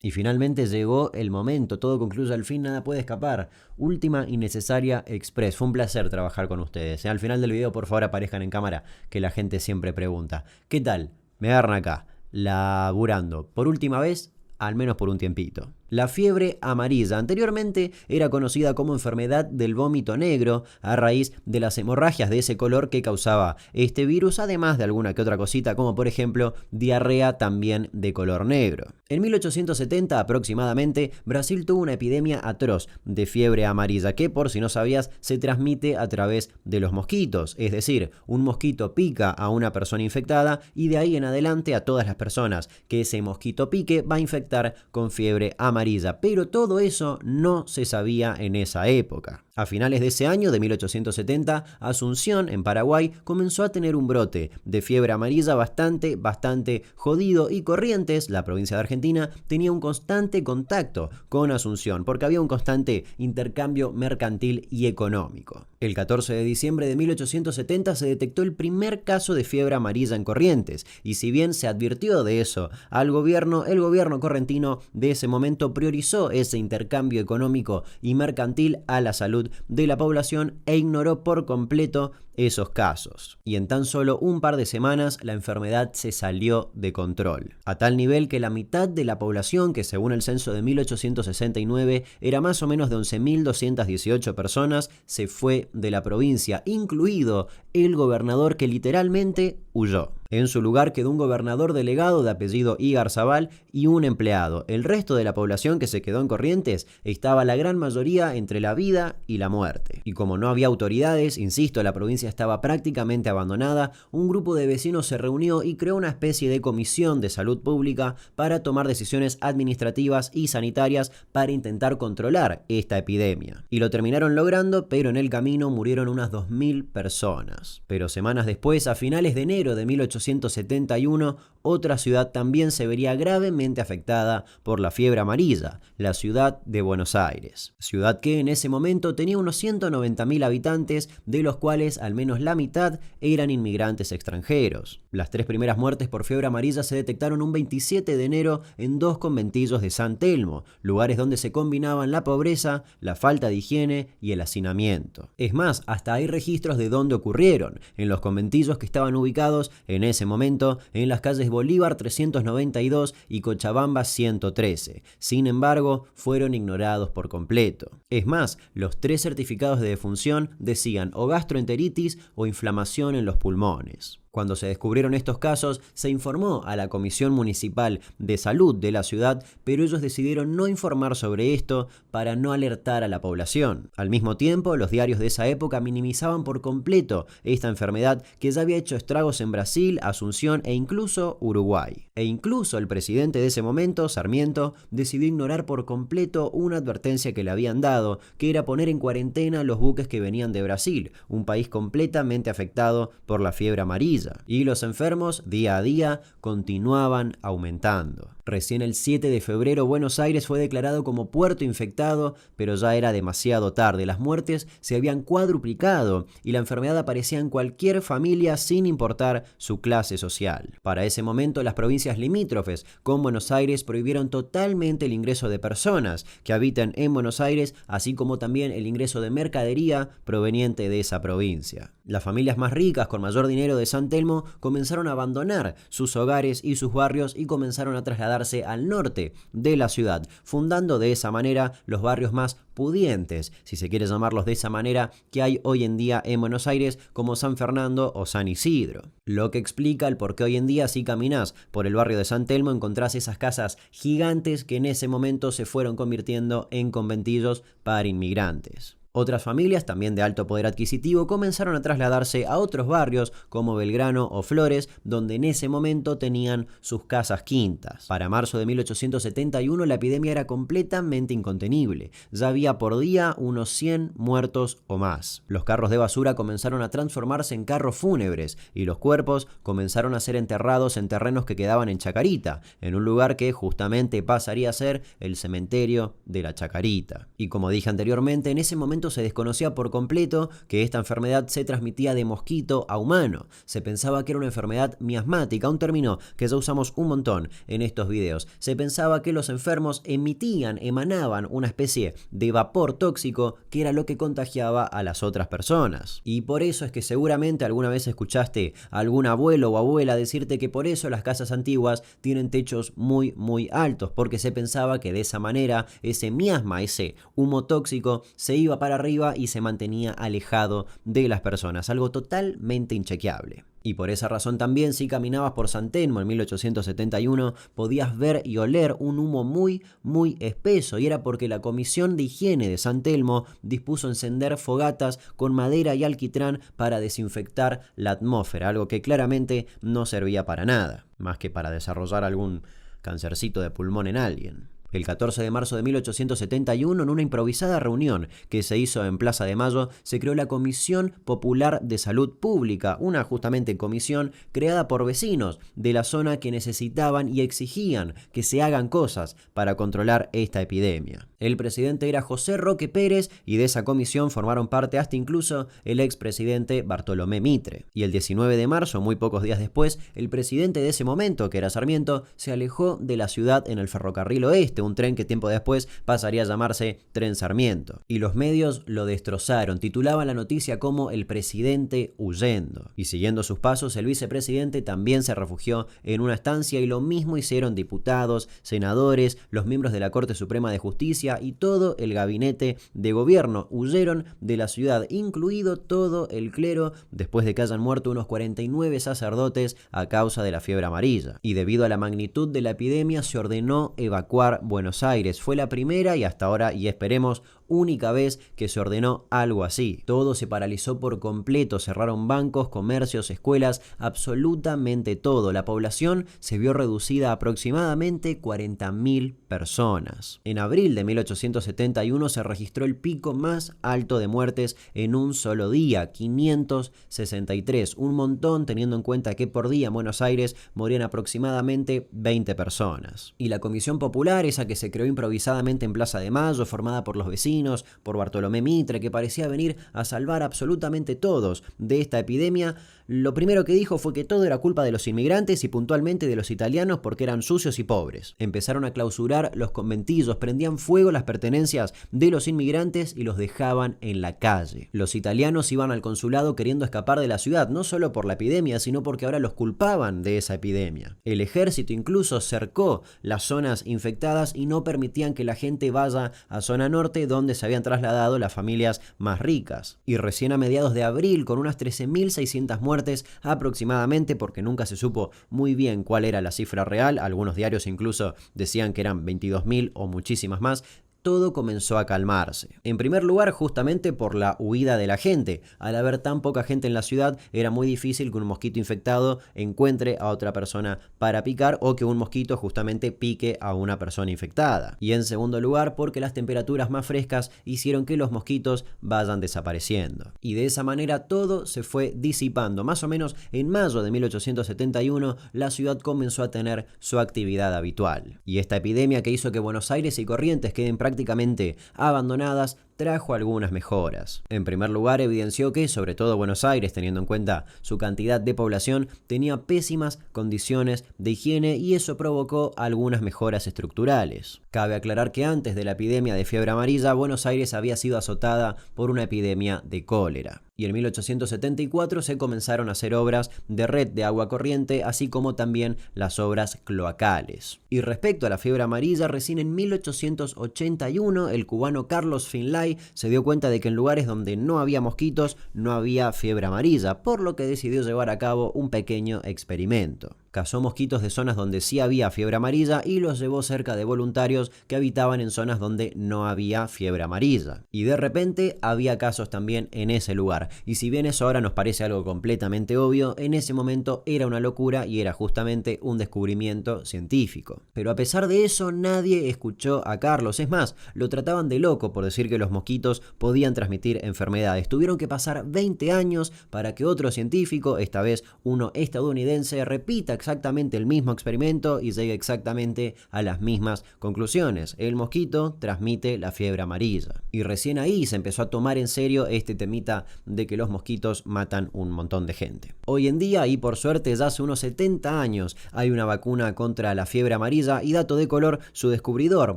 Y finalmente llegó el momento, todo concluye al fin, nada puede escapar. Última y necesaria express. Fue un placer trabajar con ustedes. Al final del video, por favor, aparezcan en cámara, que la gente siempre pregunta. ¿Qué tal? Me agarran acá, laburando. Por última vez, al menos por un tiempito. La fiebre amarilla anteriormente era conocida como enfermedad del vómito negro a raíz de las hemorragias de ese color que causaba este virus, además de alguna que otra cosita como por ejemplo diarrea también de color negro. En 1870 aproximadamente Brasil tuvo una epidemia atroz de fiebre amarilla que, por si no sabías, se transmite a través de los mosquitos, es decir, un mosquito pica a una persona infectada y de ahí en adelante a todas las personas que ese mosquito pique va a infectar con fiebre amarilla. Pero todo eso no se sabía en esa época. A finales de ese año, de 1870, Asunción, en Paraguay, comenzó a tener un brote de fiebre amarilla bastante jodido y Corrientes, la provincia de Argentina, tenía un constante contacto con Asunción porque había un constante intercambio mercantil y económico. El 14 de diciembre de 1870 se detectó el primer caso de fiebre amarilla en Corrientes y si bien se advirtió de eso al gobierno, el gobierno correntino de ese momento priorizó ese intercambio económico y mercantil a la salud de la población e ignoró por completo esos casos. Y en tan solo un par de semanas la enfermedad se salió de control, a tal nivel que la mitad de la población, que según el censo de 1869 era más o menos de 11.218 personas, se fue de la provincia, incluido el gobernador que literalmente huyó. En su lugar quedó un gobernador delegado de apellido Igarzábal y un empleado. El resto de la población que se quedó en Corrientes estaba la gran mayoría entre la vida y la muerte. Y como no había autoridades, insisto, la provincia estaba prácticamente abandonada, un grupo de vecinos se reunió y creó una especie de comisión de salud pública para tomar decisiones administrativas y sanitarias para intentar controlar esta epidemia. Y lo terminaron logrando, pero en el camino murieron unas 2.000 personas. Pero semanas después, a finales de enero de 1871, otra ciudad también se vería gravemente afectada por la fiebre amarilla, la ciudad de Buenos Aires. Ciudad que en ese momento tenía unos 190.000 habitantes, de los cuales al menos la mitad eran inmigrantes extranjeros. Las 3 primeras muertes por fiebre amarilla se detectaron un 27 de enero en 2 conventillos de San Telmo, lugares donde se combinaban la pobreza, la falta de higiene y el hacinamiento. Es más, hasta hay registros de dónde ocurrieron, en los conventillos que estaban ubicados en ese momento en las calles Bolívar 392 y Cochabamba 113. Sin embargo, fueron ignorados por completo. Es más, los 3 certificados de defunción decían o gastroenteritis o inflamación en los pulmones. Cuando se descubrieron estos casos, se informó a la Comisión Municipal de Salud de la ciudad, pero ellos decidieron no informar sobre esto para no alertar a la población. Al mismo tiempo, los diarios de esa época minimizaban por completo esta enfermedad que ya había hecho estragos en Brasil, Asunción e incluso Uruguay. E incluso el presidente de ese momento, Sarmiento, decidió ignorar por completo una advertencia que le habían dado, que era poner en cuarentena los buques que venían de Brasil, un país completamente afectado por la fiebre amarilla. Y los enfermos, día a día, continuaban aumentando. Recién el 7 de febrero Buenos Aires fue declarado como puerto infectado, pero ya era demasiado tarde. Las muertes se habían cuadruplicado y la enfermedad aparecía en cualquier familia sin importar su clase social. Para ese momento las provincias limítrofes con Buenos Aires prohibieron totalmente el ingreso de personas que habitan en Buenos Aires, así como también el ingreso de mercadería proveniente de esa provincia. Las familias más ricas con mayor dinero de San Telmo comenzaron a abandonar sus hogares y sus barrios y comenzaron a trasladarse al norte de la ciudad, fundando de esa manera los barrios más pudientes, si se quiere llamarlos de esa manera, que hay hoy en día en Buenos Aires, como San Fernando o San Isidro. Lo que explica el por qué hoy en día, si caminás por el barrio de San Telmo, encontrás esas casas gigantes que en ese momento se fueron convirtiendo en conventillos para inmigrantes. Otras familias, también de alto poder adquisitivo, comenzaron a trasladarse a otros barrios como Belgrano o Flores, donde en ese momento tenían sus casas quintas. Para marzo de 1871 la epidemia era completamente incontenible. Ya había por día unos 100 muertos o más. Los carros de basura comenzaron a transformarse en carros fúnebres y los cuerpos comenzaron a ser enterrados en terrenos que quedaban en Chacarita, en un lugar que justamente pasaría a ser el cementerio de la Chacarita. Y como dije anteriormente, en ese momento momento se desconocía por completo que esta enfermedad se transmitía de mosquito a humano. Se pensaba que era una enfermedad miasmática, un término que ya usamos un montón en estos videos. Se pensaba que los enfermos emanaban una especie de vapor tóxico que era lo que contagiaba a las otras personas. Y por eso es que seguramente alguna vez escuchaste a algún abuelo o abuela decirte que por eso las casas antiguas tienen techos muy altos, porque se pensaba que de esa manera ese miasma, ese humo tóxico se iba para arriba y se mantenía alejado de las personas, algo totalmente inchequeable. Y por esa razón también, si caminabas por San Telmo en 1871, podías ver y oler un humo muy espeso, y era porque la Comisión de Higiene de San Telmo dispuso encender fogatas con madera y alquitrán para desinfectar la atmósfera, algo que claramente no servía para nada, más que para desarrollar algún cancercito de pulmón en alguien. El 14 de marzo de 1871, en una improvisada reunión que se hizo en Plaza de Mayo, se creó la Comisión Popular de Salud Pública, una justamente comisión creada por vecinos de la zona que necesitaban y exigían que se hagan cosas para controlar esta epidemia. El presidente era José Roque Pérez y de esa comisión formaron parte hasta incluso el expresidente Bartolomé Mitre. Y el 19 de marzo, muy pocos días después, el presidente de ese momento, que era Sarmiento, se alejó de la ciudad en el ferrocarril oeste, un tren que tiempo después pasaría a llamarse Tren Sarmiento. Y los medios lo destrozaron, titulaban la noticia como el presidente huyendo. Y siguiendo sus pasos, el vicepresidente también se refugió en una estancia y lo mismo hicieron diputados, senadores, los miembros de la Corte Suprema de Justicia y todo el gabinete de gobierno. Huyeron de la ciudad, incluido todo el clero, después de que hayan muerto unos 49 sacerdotes a causa de la fiebre amarilla. Y debido a la magnitud de la epidemia se ordenó evacuar Buenos Aires. Fue la primera y hasta ahora, y esperemos, única vez que se ordenó algo así. Todo se paralizó por completo, cerraron bancos, comercios, escuelas, absolutamente todo. La población se vio reducida a aproximadamente 40.000 personas. En abril de 1871 se registró el pico más alto de muertes en un solo día, 563, un montón teniendo en cuenta que por día en Buenos Aires morían aproximadamente 20 personas. Y la Comisión Popular, esa que se creó improvisadamente en Plaza de Mayo, formada por los vecinos, por Bartolomé Mitre, que parecía venir a salvar absolutamente todos de esta epidemia, lo primero que dijo fue que todo era culpa de los inmigrantes y puntualmente de los italianos porque eran sucios y pobres. Empezaron a clausurar los conventillos, prendían fuego las pertenencias de los inmigrantes y los dejaban en la calle. Los italianos iban al consulado queriendo escapar de la ciudad, no solo por la epidemia, sino porque ahora los culpaban de esa epidemia. El ejército incluso cercó las zonas infectadas y no permitían que la gente vaya a zona norte, donde se habían trasladado las familias más ricas. Y recién a mediados de abril, con unas 13.600 muertes aproximadamente, porque nunca se supo muy bien cuál era la cifra real, algunos diarios incluso decían que eran 22.000 o muchísimas más, todo comenzó a calmarse. En primer lugar, justamente por la huida de la gente. Al haber tan poca gente en la ciudad, era muy difícil que un mosquito infectado encuentre a otra persona para picar o que un mosquito justamente pique a una persona infectada. Y en segundo lugar, porque las temperaturas más frescas hicieron que los mosquitos vayan desapareciendo. Y de esa manera todo se fue disipando. Más o menos en mayo de 1871, la ciudad comenzó a tener su actividad habitual. Y esta epidemia que hizo que Buenos Aires y Corrientes queden prácticamente abandonadas, trajo algunas mejoras. En primer lugar, evidenció que, sobre todo Buenos Aires, teniendo en cuenta su cantidad de población, tenía pésimas condiciones de higiene y eso provocó algunas mejoras estructurales. Cabe aclarar que antes de la epidemia de fiebre amarilla, Buenos Aires había sido azotada por una epidemia de cólera. Y en 1874 se comenzaron a hacer obras de red de agua corriente, así como también las obras cloacales. Y respecto a la fiebre amarilla, recién en 1881 el cubano Carlos Finlay se dio cuenta de que en lugares donde no había mosquitos no había fiebre amarilla, por lo que decidió llevar a cabo un pequeño experimento. Cazó mosquitos de zonas donde sí había fiebre amarilla y los llevó cerca de voluntarios que habitaban en zonas donde no había fiebre amarilla. Y de repente había casos también en ese lugar. Y si bien eso ahora nos parece algo completamente obvio, en ese momento era una locura y era justamente un descubrimiento científico. Pero a pesar de eso, nadie escuchó a Carlos. Es más, lo trataban de loco por decir que los mosquitos podían transmitir enfermedades. Tuvieron que pasar 20 años para que otro científico, esta vez uno estadounidense, repita exactamente el mismo experimento y llega exactamente a las mismas conclusiones. El mosquito transmite la fiebre amarilla. Y recién ahí se empezó a tomar en serio este temita de que los mosquitos matan un montón de gente. Hoy en día, y por suerte ya hace unos 70 años, hay una vacuna contra la fiebre amarilla y dato de color, su descubridor,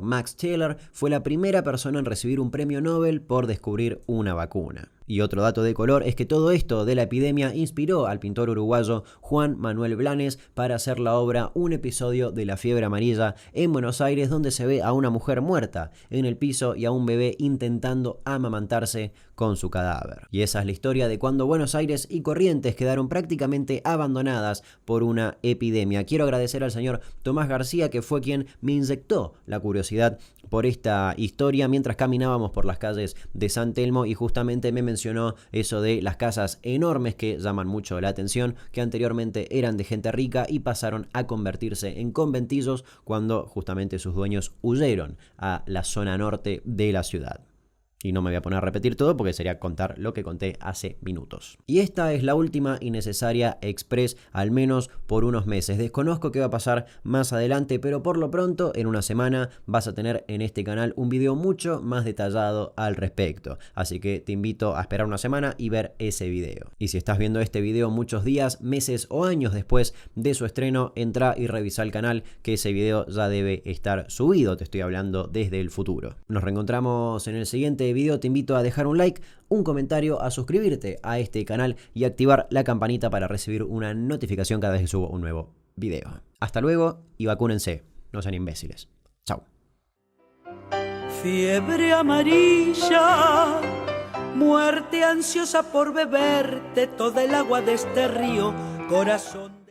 Max Taylor, fue la primera persona en recibir un premio Nobel por descubrir una vacuna. Y otro dato de color es que todo esto de la epidemia inspiró al pintor uruguayo Juan Manuel Blanes para hacer la obra Un episodio de la fiebre amarilla en Buenos Aires, donde se ve a una mujer muerta en el piso y a un bebé intentando amamantarse con su cadáver. Y esa es la historia de cuando Buenos Aires y Corrientes quedaron prácticamente abandonadas por una epidemia. Quiero agradecer al señor Tomás García, que fue quien me inyectó la curiosidad por esta historia mientras caminábamos por las calles de San Telmo, y justamente me mencionó eso de las casas enormes que llaman mucho la atención, que anteriormente eran de gente rica y pasaron a convertirse en conventillos cuando justamente sus dueños huyeron a la zona norte de la ciudad. Y no me voy a poner a repetir todo porque sería contar lo que conté hace minutos. Y esta es la última y necesaria Express, al menos por unos meses. Desconozco qué va a pasar más adelante, pero por lo pronto, en una semana, vas a tener en este canal un video mucho más detallado al respecto. Así que te invito a esperar una semana y ver ese video. Y si estás viendo este video muchos días, meses o años después de su estreno, entra y revisa el canal, que ese video ya debe estar subido. Te estoy hablando desde el futuro. Nos reencontramos en el siguiente video. Te invito a dejar un like, un comentario, a suscribirte a este canal y activar la campanita para recibir una notificación cada vez que subo un nuevo video. Hasta luego y vacúnense, no sean imbéciles. Chao. Fiebre amarilla, muerte ansiosa por beberte toda el agua de este río, corazón.